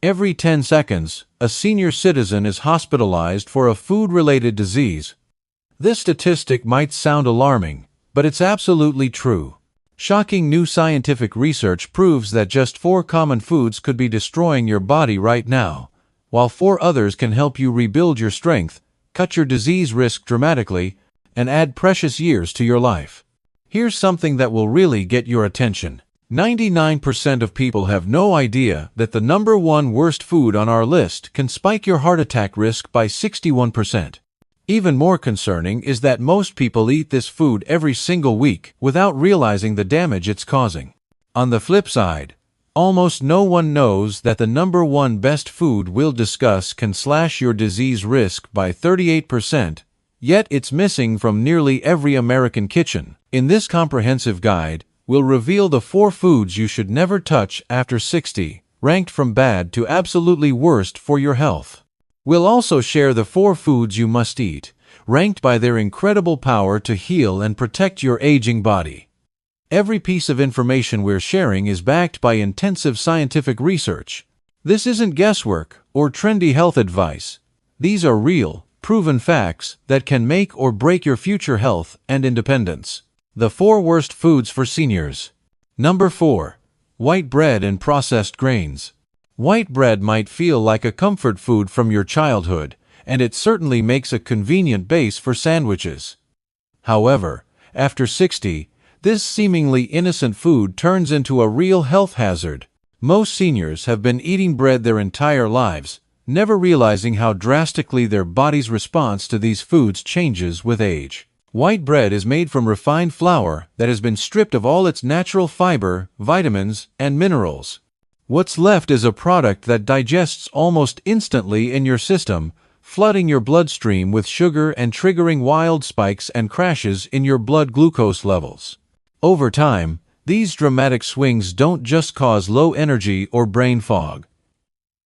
Every 10 seconds, a senior citizen is hospitalized for a food-related disease. This statistic might sound alarming, but it's absolutely true. Shocking new scientific research proves that just 4 common foods could be destroying your body right now, while 4 others can help you rebuild your strength, cut your disease risk dramatically, and add precious years to your life. Here's something that will really get your attention. 99% of people have no idea that the number 1 worst food on our list can spike your heart attack risk by 61%. Even more concerning is that most people eat this food every single week without realizing the damage it's causing. On the flip side, almost no one knows that the number 1 best food we'll discuss can slash your disease risk by 38%, yet it's missing from nearly every American kitchen. In this comprehensive guide, we'll reveal the 4 foods you should never touch after 60, ranked from bad to absolutely worst for your health. We'll also share the 4 foods you must eat, ranked by their incredible power to heal and protect your aging body. Every piece of information we're sharing is backed by intensive scientific research. This isn't guesswork or trendy health advice. These are real, proven facts that can make or break your future health and independence. The 4 worst foods for seniors. Number 4. White bread and processed grains. White bread might feel like a comfort food from your childhood, and it certainly makes a convenient base for sandwiches. However, after 60, this seemingly innocent food turns into a real health hazard. Most seniors have been eating bread their entire lives, never realizing how drastically their body's response to these foods changes with age. White bread is made from refined flour that has been stripped of all its natural fiber, vitamins, and minerals. What's left is a product that digests almost instantly in your system, flooding your bloodstream with sugar and triggering wild spikes and crashes in your blood glucose levels. Over time, these dramatic swings don't just cause low energy or brain fog.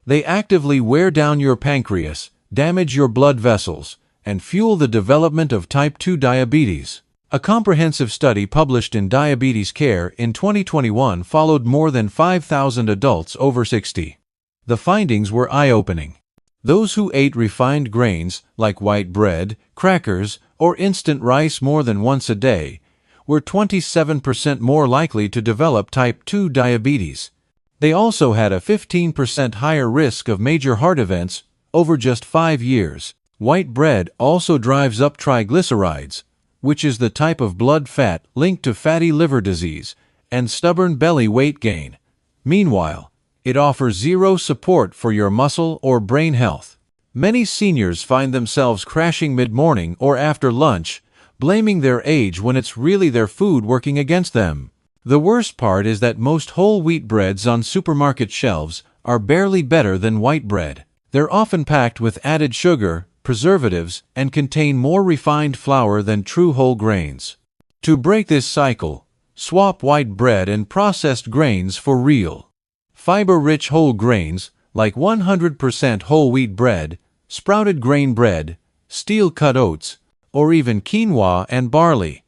They actively wear down your pancreas, damage your blood vessels, and fuel the development of type 2 diabetes. A comprehensive study published in Diabetes Care in 2021 followed more than 5,000 adults over 60. The findings were eye-opening. Those who ate refined grains, like white bread, crackers, or instant rice more than once a day, were 27% more likely to develop type 2 diabetes. They also had a 15% higher risk of major heart events over just 5 years. White bread also drives up triglycerides, which is the type of blood fat linked to fatty liver disease and stubborn belly weight gain. Meanwhile, it offers zero support for your muscle or brain health. Many seniors find themselves crashing mid-morning or after lunch, blaming their age when it's really their food working against them. The worst part is that most whole wheat breads on supermarket shelves are barely better than white bread. They're often packed with added sugar, preservatives, and contain more refined flour than true whole grains. To break this cycle, swap white bread and processed grains for real, fiber-rich whole grains like 100% whole wheat bread, sprouted grain bread, steel-cut oats, or even quinoa and barley.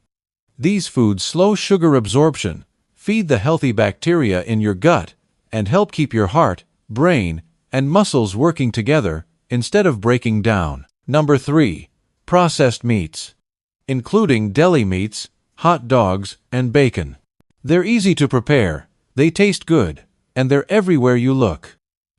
These foods slow sugar absorption, feed the healthy bacteria in your gut, and help keep your heart, brain, and muscles working together instead of breaking down. Number 3. Processed meats, including deli meats, hot dogs, and bacon. They're easy to prepare, they taste good, and they're everywhere you look.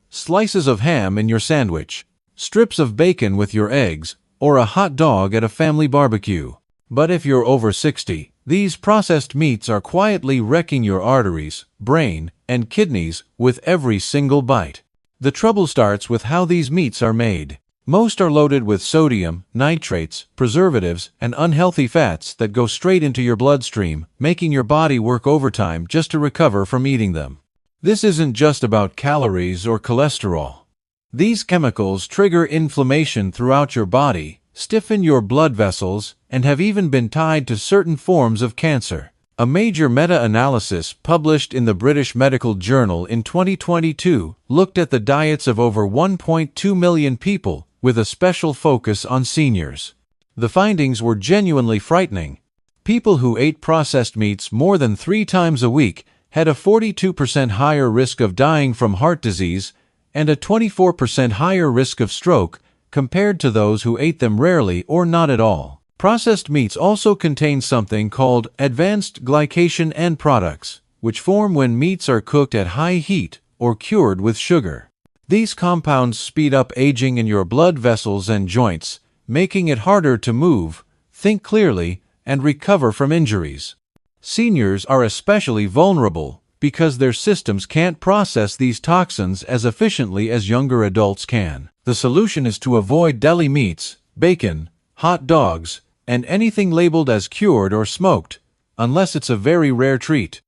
Slices of ham in your sandwich, strips of bacon with your eggs, or a hot dog at a family barbecue. But if you're over 60, these processed meats are quietly wrecking your arteries, brain, and kidneys with every single bite. The trouble starts with how these meats are made. Most are loaded with sodium, nitrates, preservatives, and unhealthy fats that go straight into your bloodstream, making your body work overtime just to recover from eating them. This isn't just about calories or cholesterol. These chemicals trigger inflammation throughout your body, stiffen your blood vessels, and have even been tied to certain forms of cancer. A major meta-analysis published in the British Medical Journal in 2022 looked at the diets of over 1.2 million people with a special focus on seniors. The findings were genuinely frightening. People who ate processed meats more than 3 times a week had a 42% higher risk of dying from heart disease and a 24% higher risk of stroke compared to those who ate them rarely or not at all. Processed meats also contain something called advanced glycation end products, which form when meats are cooked at high heat or cured with sugar. These compounds speed up aging in your blood vessels and joints, making it harder to move, think clearly, and recover from injuries. Seniors are especially vulnerable because their systems can't process these toxins as efficiently as younger adults can. The solution is to avoid deli meats, bacon, hot dogs, and anything labeled as cured or smoked, unless it's a very rare treat.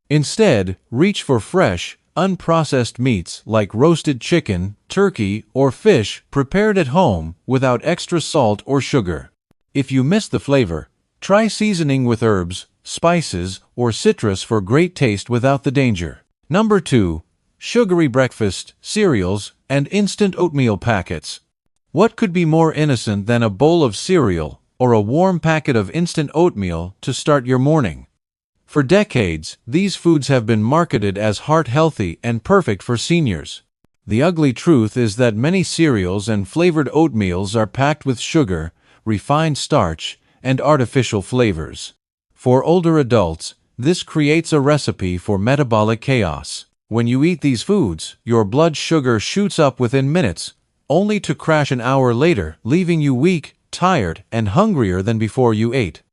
Instead, reach for fresh, unprocessed meats like roasted chicken, turkey, or fish prepared at home without extra salt or sugar. If you miss the flavor, try seasoning with herbs, spices, or citrus for great taste without the danger. Number 2. Sugary breakfast, cereals, and instant oatmeal packets. What could be more innocent than a bowl of cereal or a warm packet of instant oatmeal to start your morning? For decades, these foods have been marketed as heart-healthy and perfect for seniors. The ugly truth is that many cereals and flavored oatmeals are packed with sugar, refined starch, and artificial flavors. For older adults, this creates a recipe for metabolic chaos. When you eat these foods, your blood sugar shoots up within minutes, only to crash an hour later, leaving you weak, tired, and hungrier than before you ate.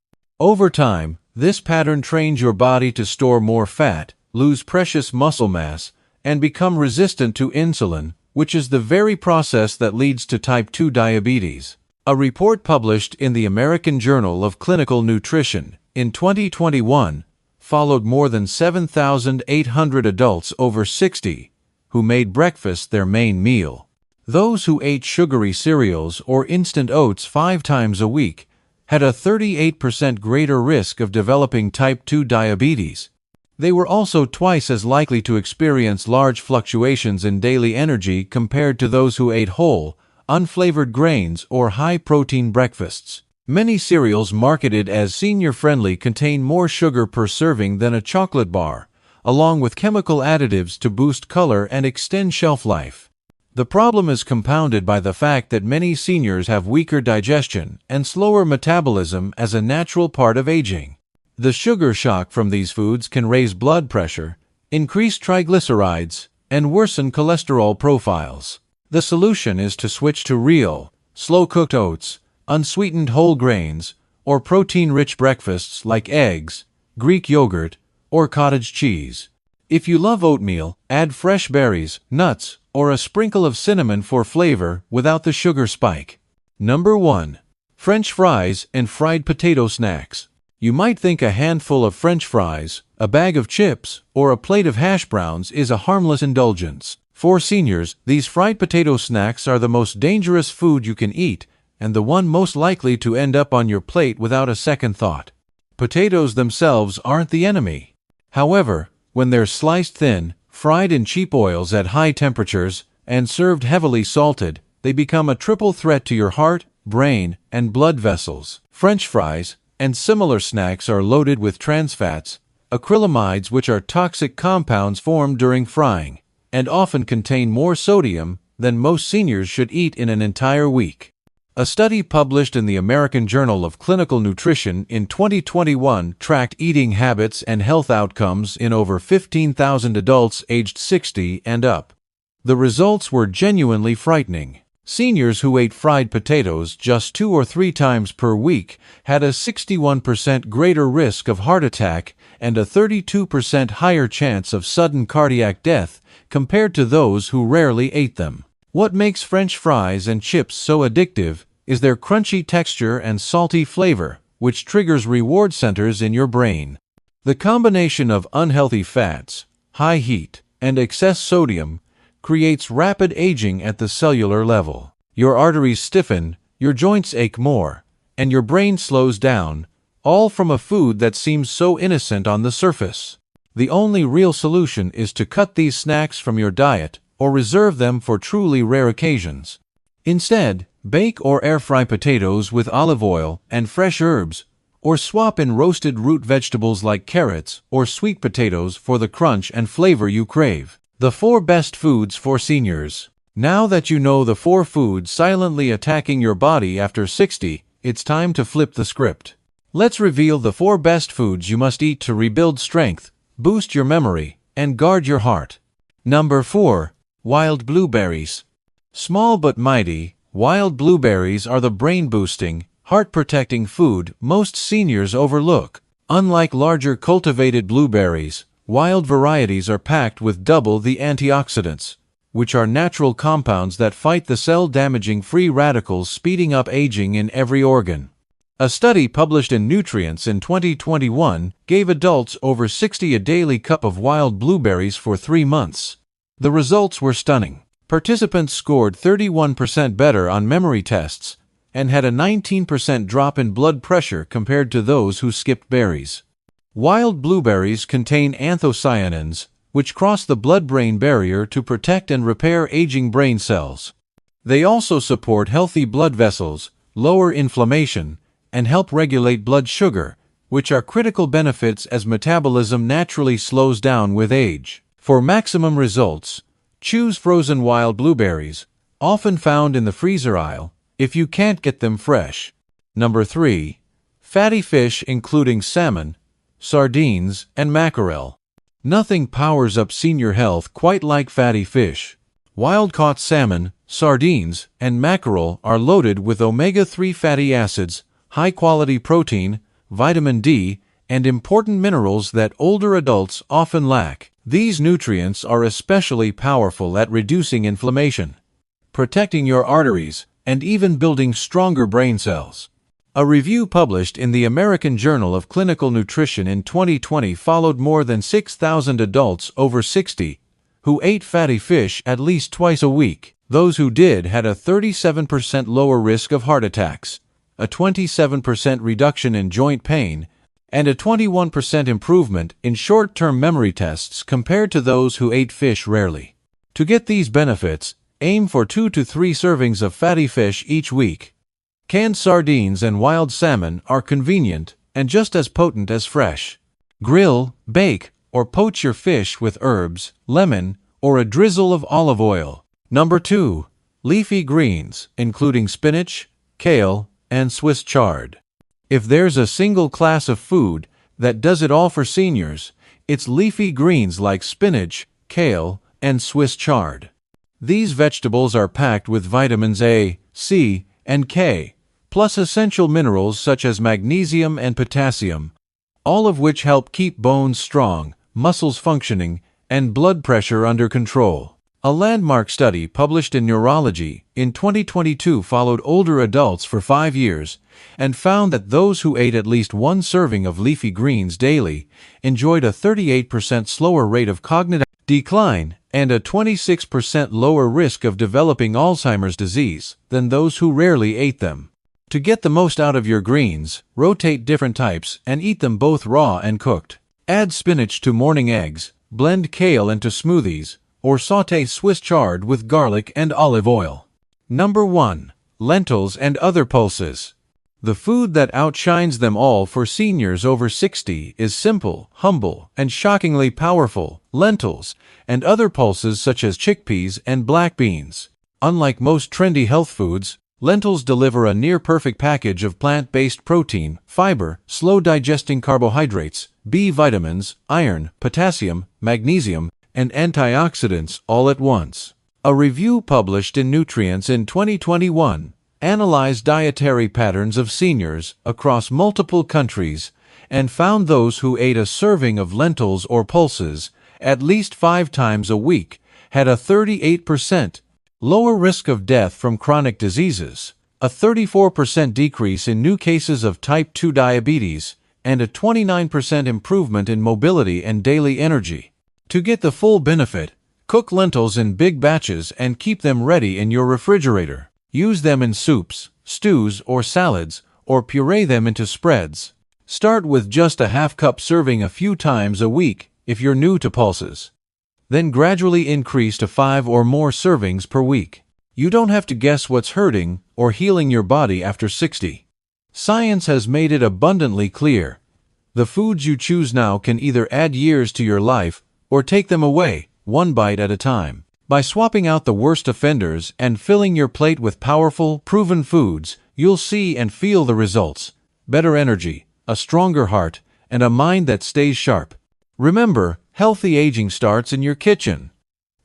Over time, this pattern trains your body to store more fat, lose precious muscle mass, and become resistant to insulin, which is the very process that leads to type 2 diabetes. A report published in the American Journal of Clinical Nutrition in 2021 followed more than 7,800 adults over 60 who made breakfast their main meal. Those who ate sugary cereals or instant oats 5 times a week had a 38% greater risk of developing type 2 diabetes. They were also twice as likely to experience large fluctuations in daily energy compared to those who ate whole, unflavored grains or high-protein breakfasts. Many cereals marketed as senior-friendly contain more sugar per serving than a chocolate bar, along with chemical additives to boost color and extend shelf life. The problem is compounded by the fact that many seniors have weaker digestion and slower metabolism as a natural part of aging. The sugar shock from these foods can raise blood pressure, increase triglycerides, and worsen cholesterol profiles. The solution is to switch to real, slow-cooked oats, unsweetened whole grains, or protein-rich breakfasts like eggs, Greek yogurt, or cottage cheese. If you love oatmeal, add fresh berries, nuts, or a sprinkle of cinnamon for flavor without the sugar spike. Number 1. French fries and fried potato snacks. You might think a handful of French fries, a bag of chips, or a plate of hash browns is a harmless indulgence. For seniors, these fried potato snacks are the most dangerous food you can eat and the one most likely to end up on your plate without a second thought. Potatoes themselves aren't the enemy. However, when they're sliced thin, fried in cheap oils at high temperatures, and served heavily salted, they become a triple threat to your heart, brain, and blood vessels. French fries and similar snacks are loaded with trans fats, acrylamides, which are toxic compounds formed during frying, and often contain more sodium than most seniors should eat in an entire week. A study published in the American Journal of Clinical Nutrition in 2021 tracked eating habits and health outcomes in over 15,000 adults aged 60 and up. The results were genuinely frightening. Seniors who ate fried potatoes just 2 or 3 times per week had a 61% greater risk of heart attack and a 32% higher chance of sudden cardiac death compared to those who rarely ate them. What makes French fries and chips so addictive is their crunchy texture and salty flavor, which triggers reward centers in your brain. The combination of unhealthy fats, high heat, and excess sodium creates rapid aging at the cellular level. Your arteries stiffen, your joints ache more, and your brain slows down, all from a food that seems so innocent on the surface. The only real solution is to cut these snacks from your diet or reserve them for truly rare occasions. Instead, bake or air-fry potatoes with olive oil and fresh herbs, or swap in roasted root vegetables like carrots or sweet potatoes for the crunch and flavor you crave. The 4 best foods for seniors. Now that you know the 4 foods silently attacking your body after 60, it's time to flip the script. Let's reveal the 4 best foods you must eat to rebuild strength, boost your memory, and guard your heart. Number 4. Wild blueberries. Small but mighty, wild blueberries are the brain-boosting, heart-protecting food most seniors overlook. Unlike larger cultivated blueberries, wild varieties are packed with double the antioxidants, which are natural compounds that fight the cell-damaging free radicals, speeding up aging in every organ. A study published in Nutrients in 2021 gave adults over 60 a daily cup of wild blueberries for 3 months. The results were stunning. Participants scored 31% better on memory tests and had a 19% drop in blood pressure compared to those who skipped berries. Wild blueberries contain anthocyanins, which cross the blood-brain barrier to protect and repair aging brain cells. They also support healthy blood vessels, lower inflammation, and help regulate blood sugar, which are critical benefits as metabolism naturally slows down with age. For maximum results, choose frozen wild blueberries, often found in the freezer aisle, if you can't get them fresh. Number 3. Fatty fish including salmon, sardines, and mackerel. Nothing powers up senior health quite like fatty fish. Wild-caught salmon, sardines, and mackerel are loaded with omega-3 fatty acids, high-quality protein, vitamin D, and important minerals that older adults often lack. These nutrients are especially powerful at reducing inflammation, protecting your arteries, and even building stronger brain cells. A review published in the American Journal of Clinical Nutrition in 2020 followed more than 6,000 adults over 60 who ate fatty fish at least twice a week. Those who did had a 37% lower risk of heart attacks, a 27% reduction in joint pain, and a 21% improvement in short-term memory tests compared to those who ate fish rarely. To get these benefits, aim for 2 to 3 servings of fatty fish each week. Canned sardines and wild salmon are convenient and just as potent as fresh. Grill, bake, or poach your fish with herbs, lemon, or a drizzle of olive oil. Number 2. Leafy greens, including spinach, kale, and Swiss chard. If there's a single class of food that does it all for seniors, it's leafy greens like spinach, kale, and Swiss chard. These vegetables are packed with vitamins A, C, and K, plus essential minerals such as magnesium and potassium, all of which help keep bones strong, muscles functioning, and blood pressure under control. A landmark study published in Neurology in 2022 followed older adults for 5 years and found that those who ate at least 1 serving of leafy greens daily enjoyed a 38% slower rate of cognitive decline and a 26% lower risk of developing Alzheimer's disease than those who rarely ate them. To get the most out of your greens, rotate different types and eat them both raw and cooked. Add spinach to morning eggs, blend kale into smoothies, or sauté Swiss chard with garlic and olive oil. Number 1. Lentils and other pulses. The food that outshines them all for seniors over 60 is simple, humble, and shockingly powerful: lentils and other pulses such as chickpeas and black beans. Unlike most trendy health foods, lentils deliver a near-perfect package of plant-based protein, fiber, slow-digesting carbohydrates, B vitamins, iron, potassium, magnesium, and antioxidants all at once. A review published in Nutrients in 2021 analyzed dietary patterns of seniors across multiple countries and found those who ate a serving of lentils or pulses at least 5 times a week had a 38% lower risk of death from chronic diseases, a 34% decrease in new cases of type 2 diabetes, and a 29% improvement in mobility and daily energy. To get the full benefit, cook lentils in big batches and keep them ready in your refrigerator. Use them in soups, stews, or salads, or puree them into spreads. Start with just a half-cup serving a few times a week if you're new to pulses. Then gradually increase to 5 or more servings per week. You don't have to guess what's hurting or healing your body after 60. Science has made it abundantly clear. The foods you choose now can either add years to your life or take them away, one bite at a time. By swapping out the worst offenders and filling your plate with powerful, proven foods, you'll see and feel the results: better energy, a stronger heart, and a mind that stays sharp. Remember, healthy aging starts in your kitchen.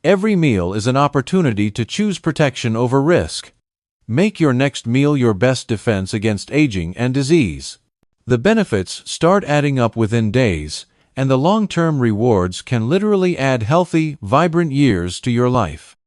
Every meal is an opportunity to choose protection over risk. Make your next meal your best defense against aging and disease. The benefits start adding up within days, and the long-term rewards can literally add healthy, vibrant years to your life.